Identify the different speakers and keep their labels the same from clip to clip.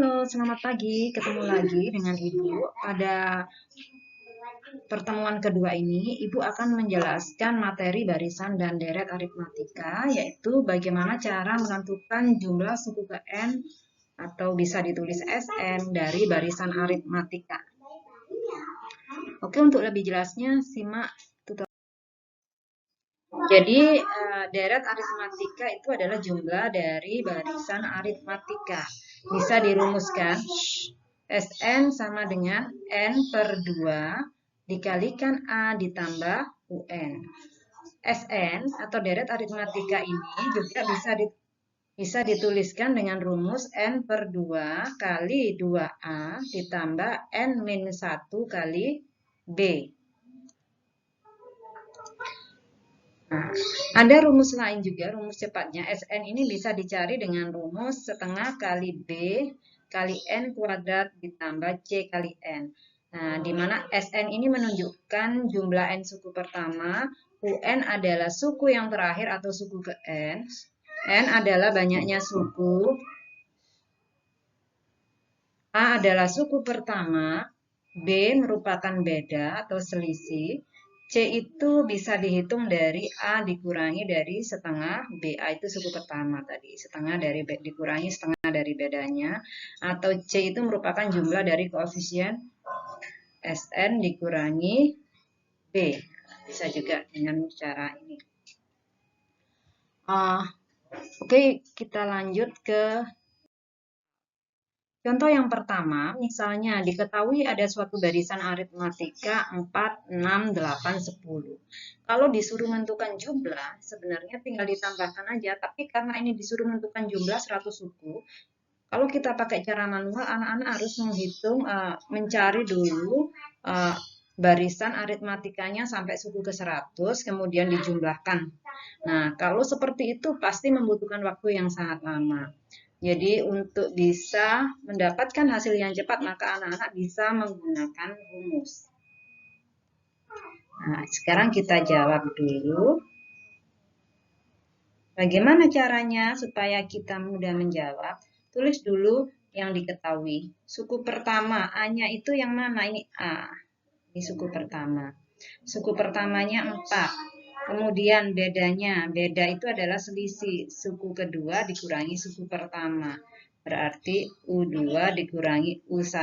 Speaker 1: Halo, selamat pagi. Ketemu lagi dengan Ibu. Pada pertemuan kedua ini, Ibu akan menjelaskan materi barisan dan deret aritmatika, yaitu bagaimana cara menentukan jumlah suku ke N atau bisa ditulis Sn dari barisan aritmatika. Oke, untuk lebih jelasnya, simak tutorial. Jadi, deret aritmatika itu adalah jumlah dari barisan aritmatika. Bisa dirumuskan Sn sama dengan N per 2 dikalikan A ditambah UN. Sn atau deret aritmatika ini juga bisa dituliskan dengan rumus N per 2 kali 2A ditambah N-1 kali B. Nah, ada rumus lain juga, rumus cepatnya. Sn ini bisa dicari dengan rumus setengah kali B kali N kuadrat ditambah C kali N. Nah, di mana Sn ini menunjukkan jumlah N suku pertama, UN adalah suku yang terakhir atau suku ke N adalah banyaknya suku, A adalah suku pertama, B merupakan beda atau selisih, C itu bisa dihitung dari A dikurangi dari setengah B. A itu suku pertama tadi. Setengah dari B dikurangi setengah dari bedanya. Atau C itu merupakan jumlah dari koefisien Sn dikurangi B. Bisa juga dengan cara ini. Oke, kita lanjut ke contoh yang pertama, misalnya diketahui ada suatu barisan aritmatika 4, 6, 8, 10. Kalau disuruh menentukan jumlah, sebenarnya tinggal ditambahkan aja, tapi karena ini disuruh menentukan jumlah 100 suku, kalau kita pakai cara manual, anak-anak harus menghitung, mencari dulu barisan aritmatikanya sampai suku ke 100, kemudian dijumlahkan. Nah, kalau seperti itu pasti membutuhkan waktu yang sangat lama. Jadi untuk bisa mendapatkan hasil yang cepat, maka anak-anak bisa menggunakan rumus. Nah, sekarang kita jawab dulu. Bagaimana caranya supaya kita mudah menjawab? Tulis dulu yang diketahui. Suku pertama, A-nya itu yang mana? Ini A. Ini suku pertama. Suku pertamanya 4. Kemudian bedanya, beda itu adalah selisih. Suku kedua dikurangi suku pertama. Berarti U2 dikurangi U1.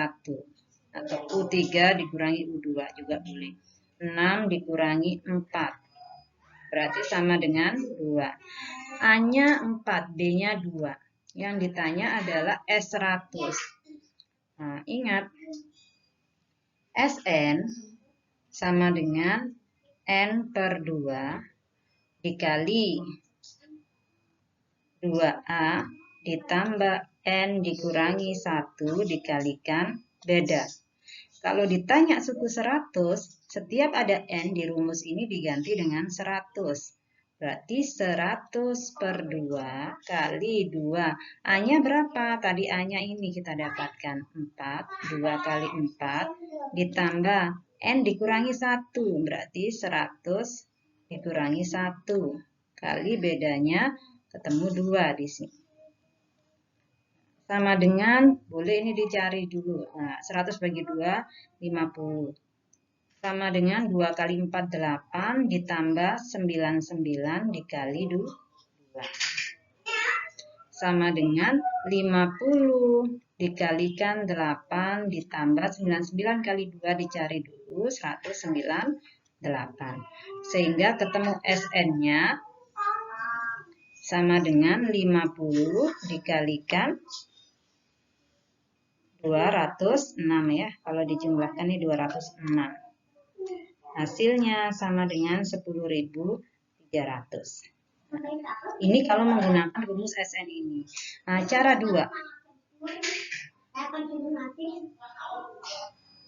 Speaker 1: Atau U3 dikurangi U2 juga boleh. 6 dikurangi 4. Berarti sama dengan 2. A-nya 4, B-nya 2. Yang ditanya adalah S100. Nah, ingat, Sn sama dengan N per 2 dikali 2A ditambah N dikurangi 1 dikalikan beda. Kalau ditanya suku 100, setiap ada N di rumus ini diganti dengan 100. Berarti 100 per 2 kali 2. A-nya berapa? Tadi A-nya ini kita dapatkan 4. 2 kali 4 ditambah N dikurangi 1. Berarti 100 dikurangi 1. Kali bedanya ketemu 2 di sini. Sama dengan, boleh ini dicari dulu. Nah, 100 bagi 2, 50. Sama dengan 2 kali 4, 8, ditambah 99 dikali 2. Sama dengan 50 dikalikan 8, ditambah 99 kali 2 dicari dulu, 198. Sehingga ketemu Sn-nya sama dengan 50 dikalikan 206 ya. Kalau dijumlahkan ini 206. Hasilnya sama dengan 10.300. Nah, ini kalau menggunakan rumus Sn ini. Nah, cara 2.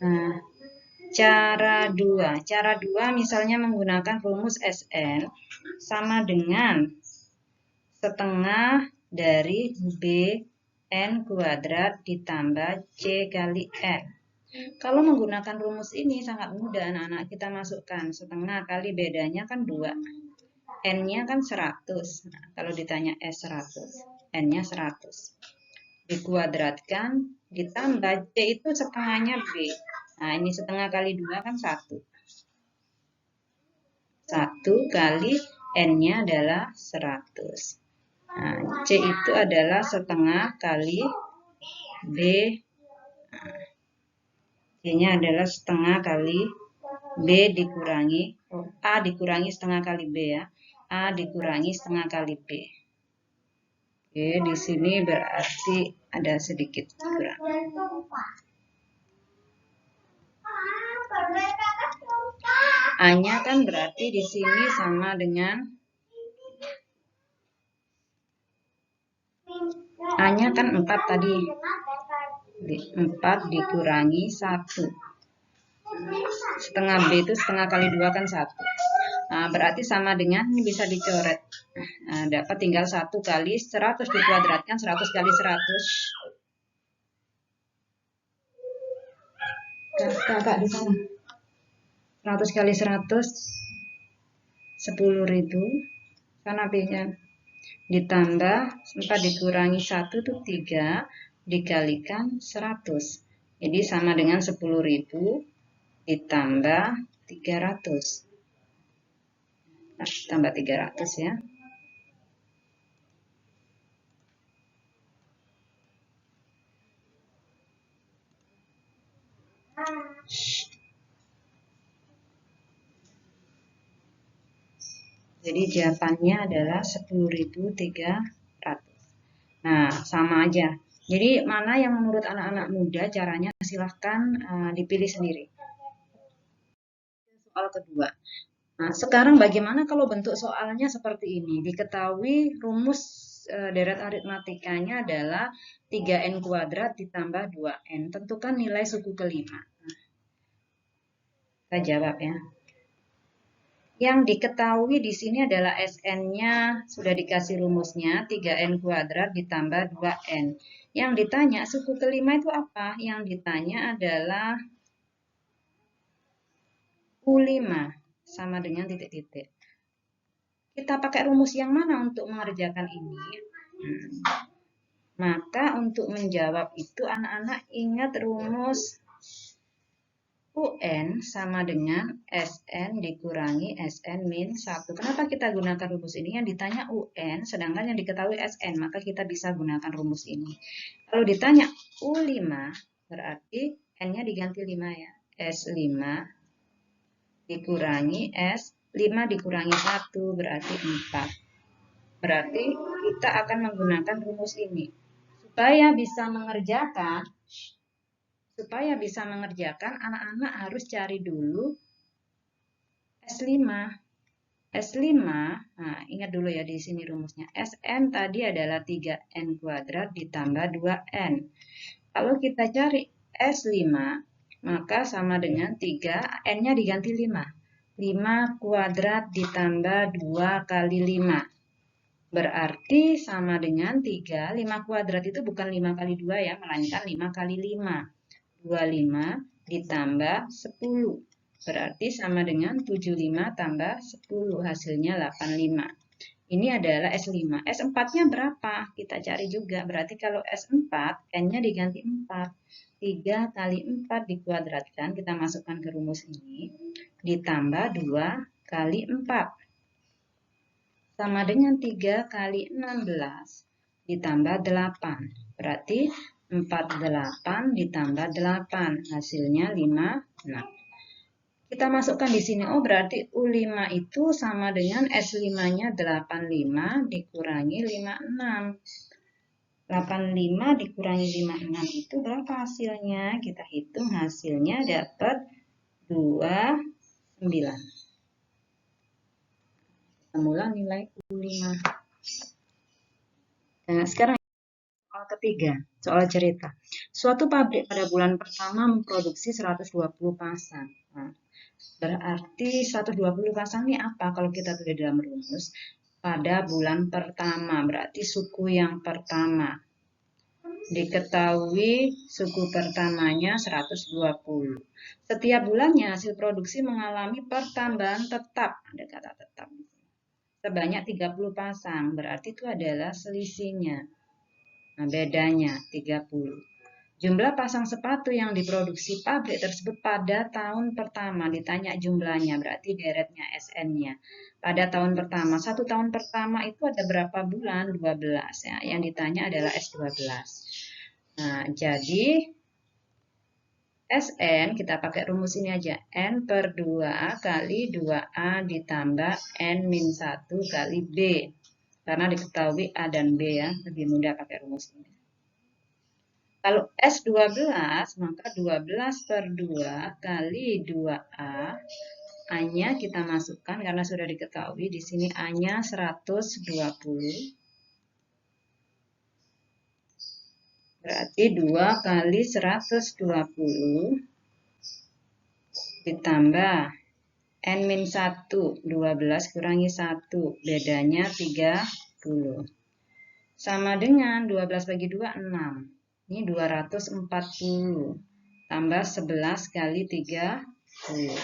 Speaker 1: Nah, cara 2 misalnya menggunakan rumus Sn sama dengan setengah dari B N kuadrat ditambah C kali N. Kalau menggunakan rumus ini sangat mudah, anak-anak, kita masukkan setengah kali bedanya kan 2. N-nya kan 100. Nah, kalau ditanya S100, N-nya 100. dikuadratkan ditambah C itu setengahnya B. Nah, ini setengah kali 2 kan 1. 1 kali N-nya adalah 100. Nah, C itu adalah setengah kali B. C-nya adalah setengah kali B dikurangi, A dikurangi setengah kali B ya. A dikurangi setengah kali B. Oke, di sini berarti ada sedikit kurang. A-nya kan berarti di sini sama dengan A-nya kan 4 tadi. 4 dikurangi 1. Setengah B itu setengah kali 2 kan 1. Nah, berarti sama dengan, ini bisa dicoret. Nah, dapat tinggal 1 kali 100 dikuadratkan, 100 kali 100. Kakak di sana. 100 kali 100, 10.000. Sana B-nya. Ditambah 4 dikurangi 1 itu 3, dikalikan 100. Jadi sama dengan 10.000 ditambah 300. Nah, tambah 300 ya. Jadi jawabannya adalah 10.300. Nah, sama aja. Jadi mana yang menurut anak-anak muda caranya silahkan dipilih sendiri. Soal kedua. Nah, sekarang bagaimana kalau bentuk soalnya seperti ini? Diketahui rumus deret aritmatikanya adalah 3n kuadrat ditambah 2n. Tentukan nilai suku kelima. Nah, kita jawab ya. Yang diketahui di sini adalah Sn-nya sudah dikasih rumusnya 3n kuadrat ditambah 2n. Yang ditanya suku kelima itu apa? Yang ditanya adalah U5 sama dengan titik-titik. Kita pakai rumus yang mana untuk mengerjakan ini? Maka untuk menjawab itu anak-anak ingat rumus UN sama dengan SN dikurangi SN min 1. Kenapa kita gunakan rumus ini? Yang ditanya UN, sedangkan yang diketahui SN, maka kita bisa gunakan rumus ini. Kalau ditanya U5, berarti N-nya diganti 5 ya. S5 dikurangi S5 dikurangi 1, berarti 4. Berarti kita akan menggunakan rumus ini. Supaya bisa mengerjakan, anak-anak harus cari dulu S5. S5, nah ingat dulu ya di sini rumusnya. Sn tadi adalah 3n kuadrat ditambah 2n. Kalau kita cari S5, maka sama dengan 3, n-nya diganti 5. 5 kuadrat ditambah 2 kali 5. Berarti sama dengan 3, 5 kuadrat itu bukan 5 kali 2 ya, melainkan 5 kali 5. 25 ditambah 10. Berarti sama dengan 75 tambah 10, hasilnya 85. Ini adalah S5. S4-nya berapa? Kita cari juga. Berarti kalau S4, N-nya diganti 4. 3 kali 4 dikuadratkan, kita masukkan ke rumus ini, ditambah 2 kali 4. Sama dengan 3 kali 16 ditambah 8. Berarti 48 ditambah 8. Hasilnya 56. Kita masukkan di sini. Oh, berarti U5 itu sama dengan S5-nya 85 dikurangi 56. 85 dikurangi 56 itu berapa hasilnya? Kita hitung hasilnya dapat 29. Semula nilai U5. Nah, sekarang soal ketiga, soal cerita. Suatu pabrik pada bulan pertama memproduksi 120 pasang. Nah, berarti 120 pasang ini apa kalau kita tulis dalam rumus? Pada bulan pertama, berarti suku yang pertama. Diketahui suku pertamanya 120. Setiap bulannya hasil produksi mengalami pertambahan tetap. Ada kata tetap. Sebanyak 30 pasang, berarti itu adalah selisihnya. Nah, bedanya 30. Jumlah pasang sepatu yang diproduksi pabrik tersebut pada tahun pertama. Ditanya jumlahnya, berarti deretnya SN-nya. Pada tahun pertama, 1 tahun pertama itu ada berapa bulan? 12 ya. Yang ditanya adalah S12. Nah, jadi SN kita pakai rumus ini aja. N per 2 kali 2A ditambah N-1 kali B. Karena diketahui A dan B ya, lebih mudah pakai rumus ini. Kalau S12, maka 12 per 2 kali 2A. A-nya kita masukkan karena sudah diketahui. Di sini A-nya 120. Berarti 2 kali 120 ditambah N-1, 12 kurangi 1, bedanya 30. Sama dengan 12 bagi 2, 6. Ini 240. Tambah 11 kali 30.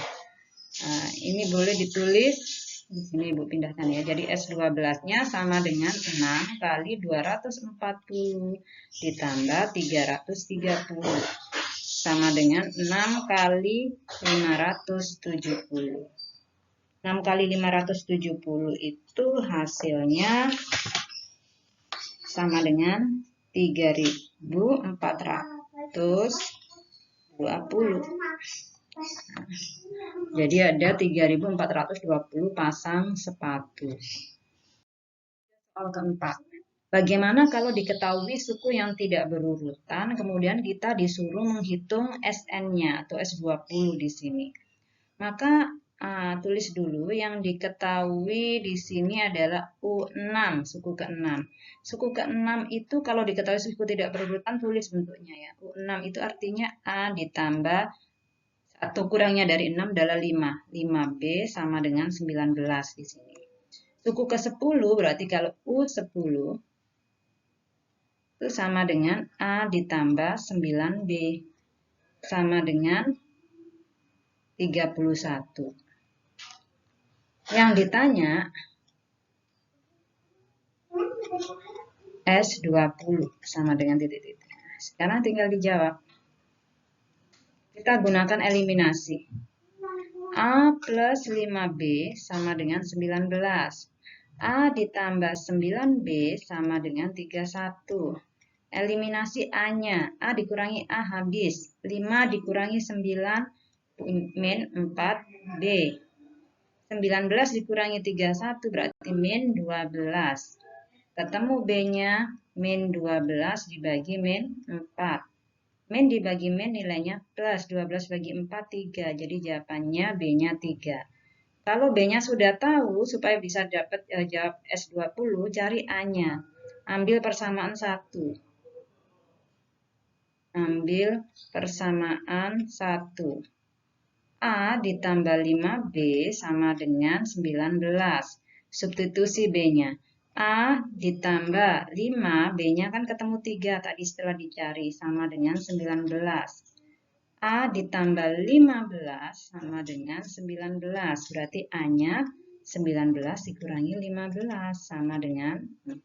Speaker 1: Nah, ini boleh ditulis. Di sini Ibu pindahkan ya. Jadi S12-nya sama dengan 6 kali 240 ditambah 330. Sama dengan 6 kali 570. 6 kali 570 itu hasilnya sama dengan 3.420. Jadi ada 3.420 pasang sepatu. Soal keempat. Bagaimana kalau diketahui suku yang tidak berurutan, kemudian kita disuruh menghitung SN-nya atau S20 di sini. Maka tulis dulu yang diketahui di sini adalah U6, suku ke-6. Suku ke-6 itu kalau diketahui suku tidak berurutan, tulis bentuknya ya. U6 itu artinya A ditambah atau kurangnya dari 6 adalah 5. 5B sama dengan 19 di sini. Suku ke-10 berarti kalau U10 itu sama dengan A ditambah 9B sama dengan 31. Yang ditanya S20 sama dengan titik-titik. Sekarang tinggal dijawab. Kita gunakan eliminasi. A plus 5B sama dengan 19. A ditambah 9B sama dengan 31. Eliminasi A-nya. A dikurangi A habis. 5 dikurangi 9 min 4B. 19 dikurangi 31 berarti min 12. Ketemu B-nya min 12 dibagi min 4. Min dibagi min nilainya plus 12 bagi 4, 3. Jadi jawabannya B-nya 3. Kalau B-nya sudah tahu, supaya bisa dapat jawab S20, cari A-nya. Ambil persamaan 1. Ambil persamaan 1. A ditambah 5B sama dengan 19. Substitusi B-nya. A ditambah 5, B-nya kan ketemu 3 tadi setelah dicari, sama dengan 19. A ditambah 15 sama dengan 19, berarti A-nya 19 dikurangi 15 sama dengan 4.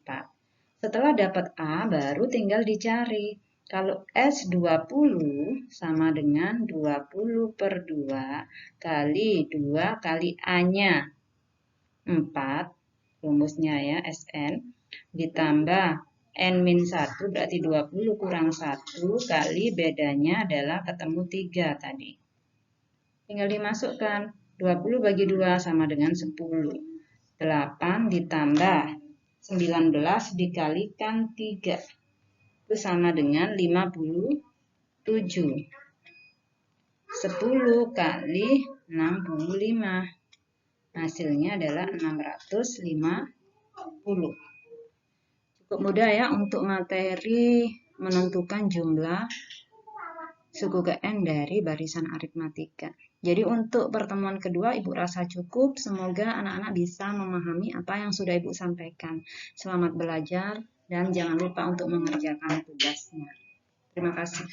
Speaker 1: Setelah dapat A, baru tinggal dicari. Kalau S20 sama dengan 20 per 2 kali 2 kali A-nya 4. Rumusnya ya, SN, ditambah N-1 berarti 20 kurang 1 kali bedanya adalah ketemu 3 tadi. Tinggal dimasukkan, 20 bagi 2 sama dengan 10. 8 ditambah 19 dikalikan 3. Itu sama dengan 57. 10 kali 65. Hasilnya adalah 650. Cukup mudah ya untuk materi menentukan jumlah suku ke-n dari barisan aritmatika. Jadi untuk pertemuan kedua Ibu rasa cukup. Semoga anak-anak bisa memahami apa yang sudah Ibu sampaikan. Selamat belajar dan jangan lupa untuk mengerjakan tugasnya. Terima kasih.